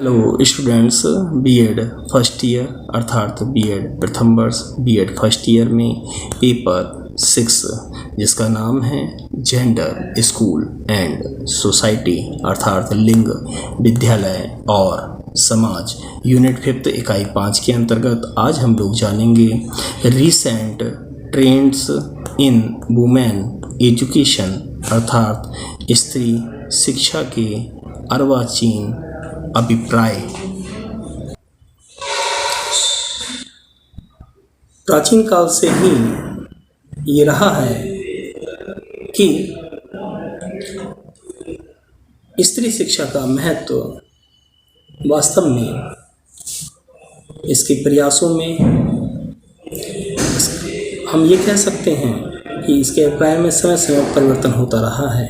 Hello students, B Ed first year अर्थात B Ed प्रथम वर्ष बीएड फर्स्ट ईयर में पेपर 6 जिसका नाम है जेंडर स्कूल एंड सोसाइटी अर्थात लिंग, विद्यालय और समाज, यूनिट 5 इकाई 5 के अंतर्गत आज हम लोग जानेंगे recent trends in women education अर्थात स्त्री शिक्षा के अर्वाचीन अभिप्राय। प्राचीन काल से ही ये रहा है कि स्त्री शिक्षा का महत्व वास्तव में इसके प्रयासों में हम ये कह सकते हैं कि इसके अभिप्राय में समय समय परिवर्तन होता रहा है।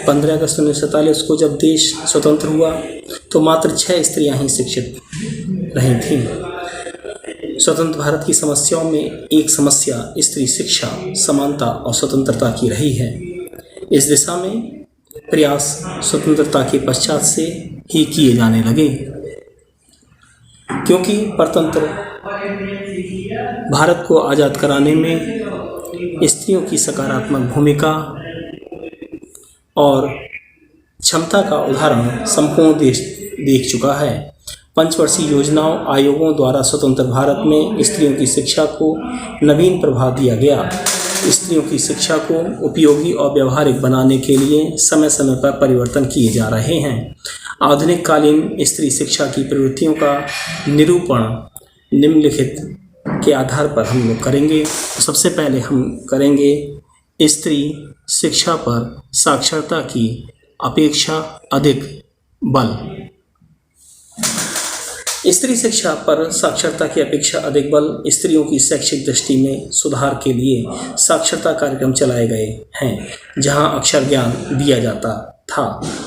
15 अगस्त 1947 को जब देश स्वतंत्र हुआ तो मात्र 6 स्त्रियां ही शिक्षित रही थीं। स्वतंत्र भारत की समस्याओं में एक समस्या स्त्री शिक्षा, समानता और स्वतंत्रता की रही है। इस दिशा में प्रयास स्वतंत्रता के पश्चात से ही किए जाने लगे, क्योंकि परतंत्र भारत को आज़ाद कराने में स्त्रियों की सकारात्मक भूमिका और क्षमता का उदाहरण संपूर्ण देश देख चुका है। पंचवर्षीय योजनाओं आयोगों द्वारा स्वतंत्र भारत में स्त्रियों की शिक्षा को नवीन प्रभाव दिया गया। स्त्रियों की शिक्षा को उपयोगी और व्यवहारिक बनाने के लिए समय समय पर परिवर्तन किए जा रहे हैं। आधुनिक कालीन स्त्री शिक्षा की प्रवृत्तियों का निरूपण निम्नलिखित के आधार पर हम लोग करेंगे। सबसे पहले हम करेंगे स्त्री शिक्षा पर साक्षरता की अपेक्षा अधिक बल। स्त्री शिक्षा पर साक्षरता की अपेक्षा अधिक बल स्त्रियों की शैक्षिक दृष्टि में सुधार के लिए साक्षरता कार्यक्रम चलाए गए हैं, जहां अक्षर ज्ञान दिया जाता था।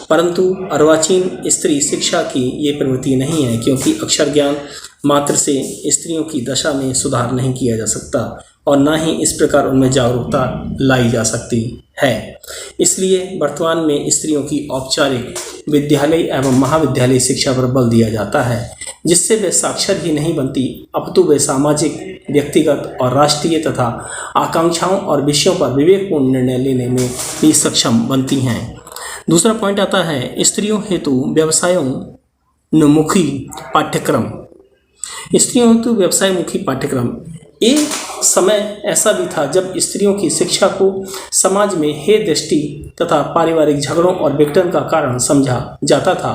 परंतु अर्वाचीन स्त्री शिक्षा की ये प्रवृत्ति नहीं है, क्योंकि अक्षर ज्ञान मात्र से स्त्रियों की दशा में सुधार नहीं किया जा सकता और न ही इस प्रकार उनमें जागरूकता लाई जा सकती है। इसलिए वर्तमान में स्त्रियों की औपचारिक विद्यालय एवं महाविद्यालय शिक्षा पर बल दिया जाता है, जिससे वे साक्षर ही नहीं बनती, अपितु वे सामाजिक, व्यक्तिगत और राष्ट्रीय तथा आकांक्षाओं और विषयों पर विवेकपूर्ण निर्णय लेने में भी सक्षम बनती हैं। दूसरा पॉइंट आता है स्त्रियों हेतु व्यवसायोन्मुखी पाठ्यक्रम। स्त्रियों हेतु व्यवसायमुखी पाठ्यक्रम। एक समय ऐसा भी था जब स्त्रियों की शिक्षा को समाज में हे दृष्टि तथा पारिवारिक झगड़ों और विघटन का कारण समझा जाता था।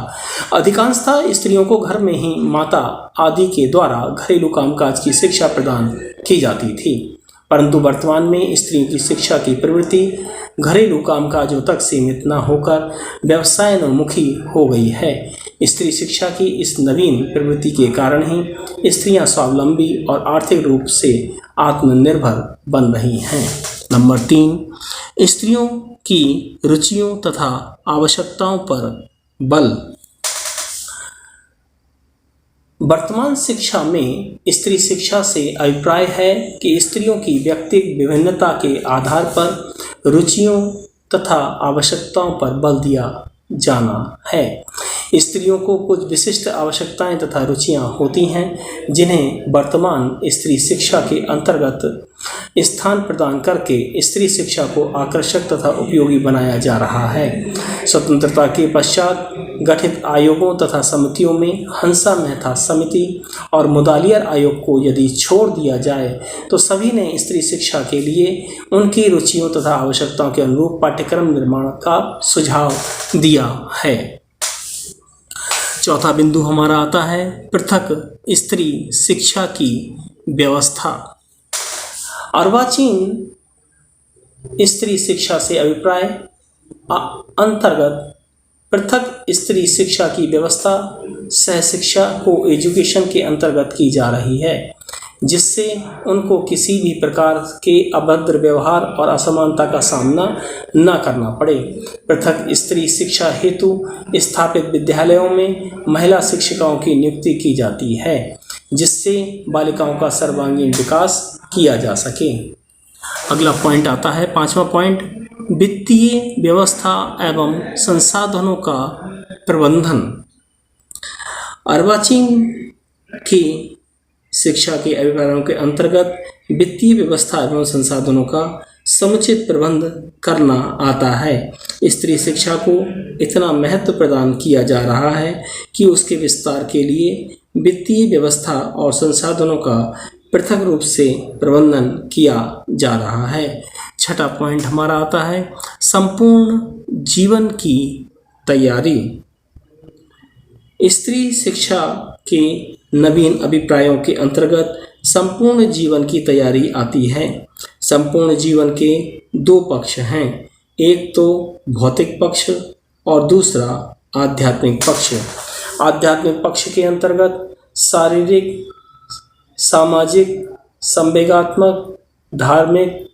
अधिकांशतः स्त्रियों को घर में ही माता आदि के द्वारा घरेलू कामकाज की शिक्षा प्रदान की जाती थी, परंतु वर्तमान में स्त्रियों की शिक्षा की प्रवृत्ति घरेलू कामकाजों तक सीमित न होकर व्यवसायोन्मुखी हो गई है। स्त्री शिक्षा की इस नवीन प्रवृत्ति के कारण ही स्त्रियां स्वावलंबी और आर्थिक रूप से आत्मनिर्भर बन रही हैं। नंबर 3, स्त्रियों की रुचियों तथा आवश्यकताओं पर बल। वर्तमान शिक्षा में स्त्री शिक्षा से अभिप्राय है कि स्त्रियों की व्यक्तिगत विभिन्नता के आधार पर रुचियों तथा आवश्यकताओं पर बल दिया जाना है। स्त्रियों को कुछ विशिष्ट आवश्यकताएं तथा रुचियां होती हैं, जिन्हें वर्तमान स्त्री शिक्षा के अंतर्गत स्थान प्रदान करके स्त्री शिक्षा को आकर्षक तथा उपयोगी बनाया जा रहा है। स्वतंत्रता के पश्चात गठित आयोगों तथा समितियों में हंसा मेहता समिति और मुदालियर आयोग को यदि छोड़ दिया जाए तो सभी ने स्त्री शिक्षा के लिए उनकी रुचियों तथा आवश्यकताओं के अनुरूप पाठ्यक्रम निर्माण का सुझाव दिया है। चौथा बिंदु हमारा आता है पृथक स्त्री शिक्षा की व्यवस्था। अर्वाचीन स्त्री शिक्षा से अभिप्राय अंतर्गत पृथक स्त्री शिक्षा की व्यवस्था सहशिक्षा को एजुकेशन के अंतर्गत की जा रही है, जिससे उनको किसी भी प्रकार के अभद्र व्यवहार और असमानता का सामना न करना पड़े। पृथक स्त्री शिक्षा हेतु स्थापित विद्यालयों में महिला शिक्षिकाओं की नियुक्ति की जाती है, जिससे बालिकाओं का सर्वांगीण विकास किया जा सके। अगला पॉइंट आता है 5वां पॉइंट, वित्तीय व्यवस्था एवं संसाधनों का प्रबंधन। अर्वाचीन की शिक्षा के अभिप्रायों के अंतर्गत वित्तीय व्यवस्था एवं संसाधनों का समुचित प्रबंध करना आता है। स्त्री शिक्षा को इतना महत्व प्रदान किया जा रहा है कि उसके विस्तार के लिए वित्तीय व्यवस्था और संसाधनों का पृथक रूप से प्रबंधन किया जा रहा है। छठा पॉइंट हमारा आता है संपूर्ण जीवन की तैयारी। स्त्री शिक्षा के नवीन अभिप्रायों के अंतर्गत संपूर्ण जीवन की तैयारी आती है। संपूर्ण जीवन के दो पक्ष हैं, एक तो भौतिक पक्ष और दूसरा आध्यात्मिक पक्ष। आध्यात्मिक पक्ष के अंतर्गत शारीरिक, सामाजिक, संवेगात्मक, धार्मिक,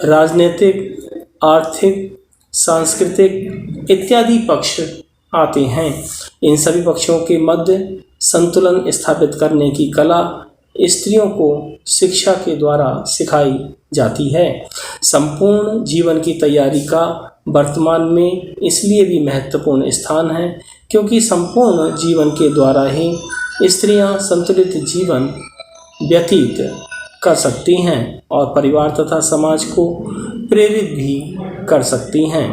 राजनीतिक, आर्थिक, सांस्कृतिक इत्यादि पक्ष आते हैं। इन सभी पक्षों के मध्य संतुलन स्थापित करने की कला स्त्रियों को शिक्षा के द्वारा सिखाई जाती है। संपूर्ण जीवन की तैयारी का वर्तमान में इसलिए भी महत्वपूर्ण स्थान है क्योंकि संपूर्ण जीवन के द्वारा ही स्त्रियां संतुलित जीवन व्यतीत कर सकती हैं और परिवार तथा समाज को प्रेरित भी कर सकती हैं।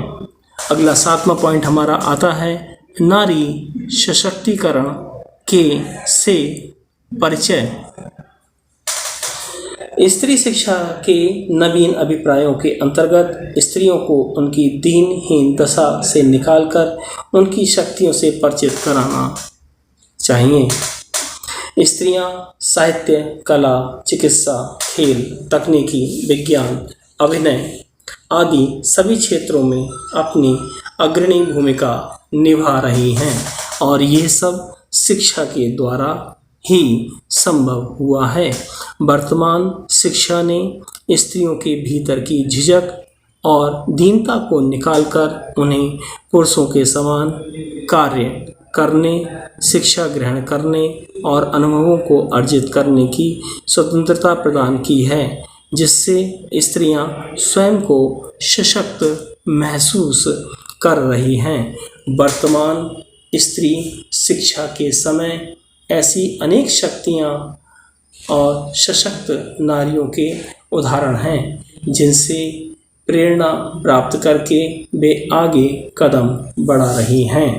अगला 7वां पॉइंट हमारा आता है नारी सशक्तिकरण के से परिचय। स्त्री शिक्षा के नवीन अभिप्रायों के अंतर्गत स्त्रियों को उनकी दीनहीन दशा से निकालकर उनकी शक्तियों से परिचित कराना चाहिए। स्त्रियां साहित्य, कला, चिकित्सा, खेल, तकनीकी, विज्ञान, अभिनय आदि सभी क्षेत्रों में अपनी अग्रणी भूमिका निभा रही हैं और ये सब शिक्षा के द्वारा ही संभव हुआ है। वर्तमान शिक्षा ने स्त्रियों के भीतर की झिझक और दीनता को निकालकर उन्हें पुरुषों के समान कार्य करने, शिक्षा ग्रहण करने और अनुभवों को अर्जित करने की स्वतंत्रता प्रदान की है, जिससे स्त्रियां स्वयं को सशक्त महसूस कर रही हैं। वर्तमान स्त्री शिक्षा के समय ऐसी अनेक शक्तियां और सशक्त नारियों के उदाहरण हैं, जिनसे प्रेरणा प्राप्त करके वे आगे कदम बढ़ा रही हैं।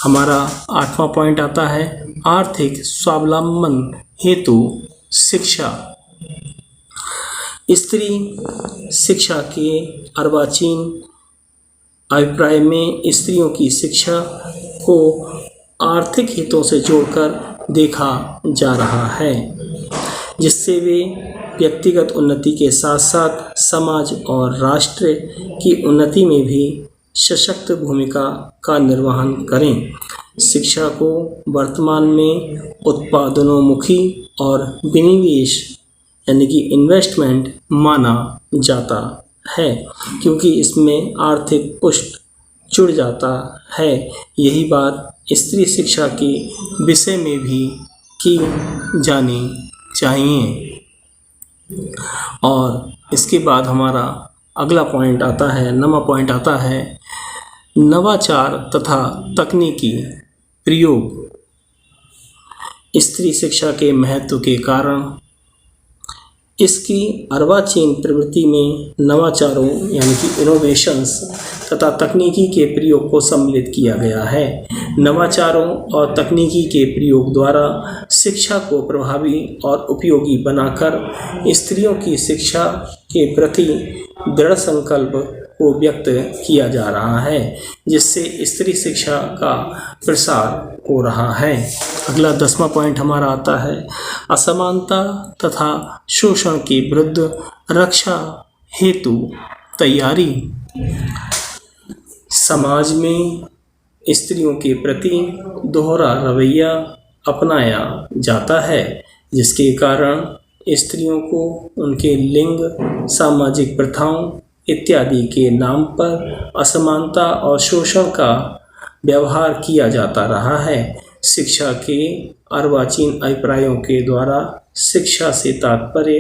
हमारा 8वां पॉइंट आता है आर्थिक स्वावलंबन हेतु शिक्षा। स्त्री शिक्षा के अर्वाचीन अभिप्राय में स्त्रियों की शिक्षा को आर्थिक हितों से जोड़कर देखा जा रहा है, जिससे वे व्यक्तिगत उन्नति के साथ साथ समाज और राष्ट्र की उन्नति में भी सशक्त भूमिका का निर्वहन करें। शिक्षा को वर्तमान में उत्पादनोन्मुखी और विनिवेश यानी कि इन्वेस्टमेंट माना जाता है, क्योंकि इसमें आर्थिक पुष्ट जुड़ जाता है। यही बात स्त्री शिक्षा के विषय में भी की जानी चाहिए। और इसके बाद हमारा अगला पॉइंट आता है, 9वां पॉइंट आता है नवाचार तथा तकनीकी प्रयोग। स्त्री शिक्षा के महत्व के कारण इसकी अर्वाचीन प्रवृत्ति में नवाचारों यानी कि इनोवेशंस तथा तकनीकी के प्रयोग को सम्मिलित किया गया है। नवाचारों और तकनीकी के प्रयोग द्वारा शिक्षा को प्रभावी और उपयोगी बनाकर स्त्रियों की शिक्षा के प्रति दृढ़ संकल्प को व्यक्त किया जा रहा है, जिससे स्त्री शिक्षा का प्रसार हो रहा है। अगला 10वां पॉइंट हमारा आता है असमानता तथा शोषण के विरुद्ध रक्षा हेतु तैयारी। समाज में स्त्रियों के प्रति दोहरा रवैया अपनाया जाता है, जिसके कारण स्त्रियों को उनके लिंग, सामाजिक प्रथाओं इत्यादि के नाम पर असमानता और शोषण का व्यवहार किया जाता रहा है। शिक्षा के अर्वाचीन अभिप्रायों के द्वारा शिक्षा से तात्पर्य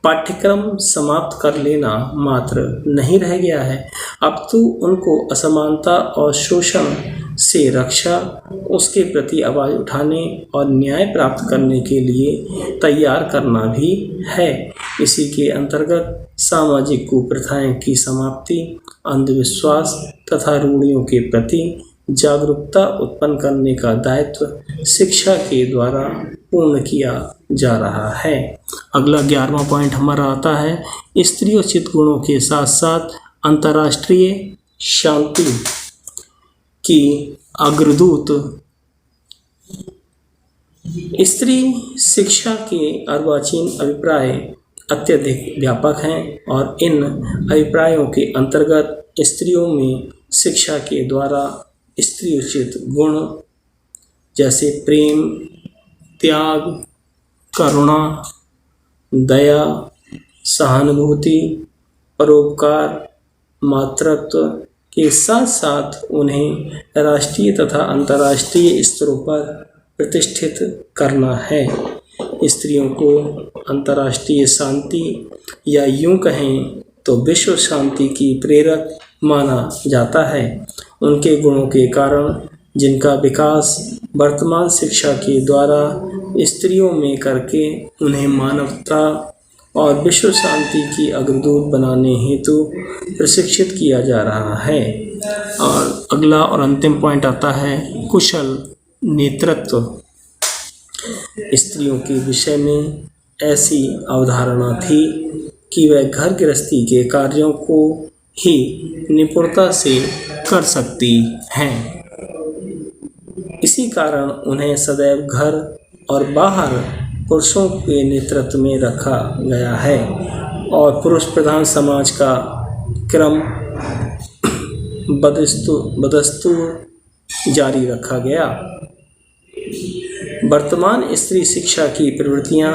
पाठ्यक्रम समाप्त कर लेना मात्र नहीं रह गया है, अब तो उनको असमानता और शोषण से रक्षा, उसके प्रति आवाज़ उठाने और न्याय प्राप्त करने के लिए तैयार करना भी है। इसी के अंतर्गत सामाजिक कुप्रथाएं की समाप्ति, अंधविश्वास तथा रूढ़ियों के प्रति जागरूकता उत्पन्न करने का दायित्व शिक्षा के द्वारा पूर्ण किया जा रहा है। अगला 11वां पॉइंट हमारा आता है, स्त्रीयोचित गुणों के साथ साथ अंतर्राष्ट्रीय शांति की अग्रदूत। स्त्री शिक्षा के अर्वाचीन अभिप्राय अत्यधिक व्यापक हैं और इन अभिप्रायों के अंतर्गत स्त्रियों में शिक्षा के द्वारा स्त्रीयोचित गुण जैसे प्रेम, त्याग, करुणा, दया, सहानुभूति, परोपकार, मातृत्व के साथ साथ उन्हें राष्ट्रीय तथा अंतर्राष्ट्रीय स्तरों पर प्रतिष्ठित करना है। स्त्रियों को अंतर्राष्ट्रीय शांति या यूं कहें तो विश्व शांति की प्रेरक माना जाता है। उनके गुणों के कारण जिनका विकास वर्तमान शिक्षा के द्वारा स्त्रियों में करके उन्हें मानवता और विश्व शांति की अग्रदूत बनाने हेतु प्रशिक्षित किया जा रहा है। और अगला और अंतिम पॉइंट आता है कुशल नेतृत्व। स्त्रियों के विषय में ऐसी अवधारणा थी कि वह घर गृहस्थी के कार्यों को ही निपुणता से कर सकती हैं। इसी कारण उन्हें सदैव घर और बाहर पुरुषों के नेतृत्व में रखा गया है और पुरुष प्रधान समाज का क्रम बदस्तूर जारी रखा गया। वर्तमान स्त्री शिक्षा की प्रवृत्तियां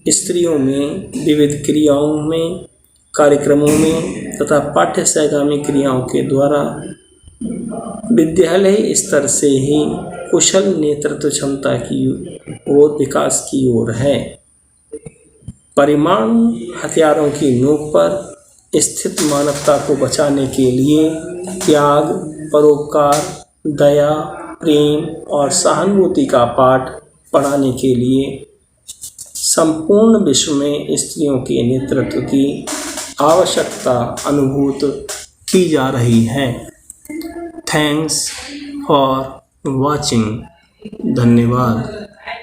स्त्रियों में विविध क्रियाओं में, कार्यक्रमों में तथा पाठ्य सहगामी क्रियाओं के द्वारा विद्यालय स्तर से ही कुशल नेतृत्व क्षमता की ओर विकास की ओर है। परमाणु हथियारों की नोक पर स्थित मानवता को बचाने के लिए त्याग, परोपकार, दया, प्रेम और सहानुभूति का पाठ पढ़ाने के लिए संपूर्ण विश्व में स्त्रियों के नेतृत्व की आवश्यकता अनुभूत की जा रही है। Thanks for watching. धन्यवाद।